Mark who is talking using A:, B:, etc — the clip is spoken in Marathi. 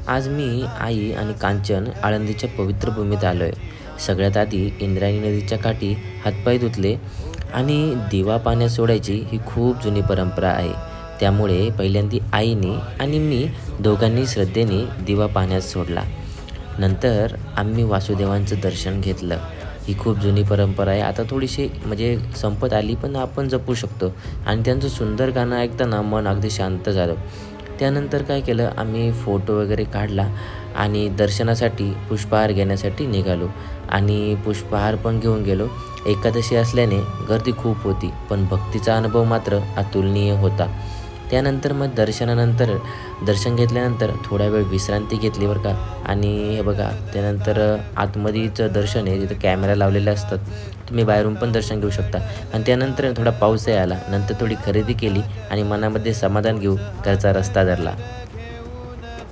A: आज मी, आई आणि कांचन आळंदीच्या पवित्र भूमीत आलो आहे. सगळ्यात आधी इंद्रायणी नदीच्या काठी हातपाय धुतले आणि दिवा पाण्यात सोडायची ही खूप जुनी परंपरा आहे. त्यामुळे पहिल्यांदा आईने आणि मी दोघांनी श्रद्धेने दिवा पाण्यात सोडला. नंतर आम्ही वासुदेवांचं दर्शन घेतलं. ही खूप जुनी परंपरा आहे. आता थोडीशी म्हणजे संपत आली, पण आपण जपू शकतो आणि त्यांचं सुंदर गाणं ऐकताना मन अगदी शांत झालं. त्यानंतर काय केलं, आम्ही फोटो वगैरे काढला आणि दर्शनासाठी पुष्पहार घेण्यासाठी निघालो आणि पुष्पहार पण घेऊन गेलो. एकादशी असल्याने गर्दी खूप होती, पण भक्तीचा अनुभव मात्र अतुलनीय होता. त्यानंतर मग दर्शन घेतल्यानंतर थोडा वेळ विश्रांती घेतली बरं का. आणि हे बघा त्यानंतर आतमध्येचं दर्शन आहे, तिथं कॅमेरा लावलेले असतात, तुम्ही बाहेरून पण दर्शन घेऊ शकता. आणि त्यानंतर थोडा पाऊसही आला. नंतर थोडी खरेदी केली आणि मनामध्ये समाधान घेऊ घरचा रस्ता धरला.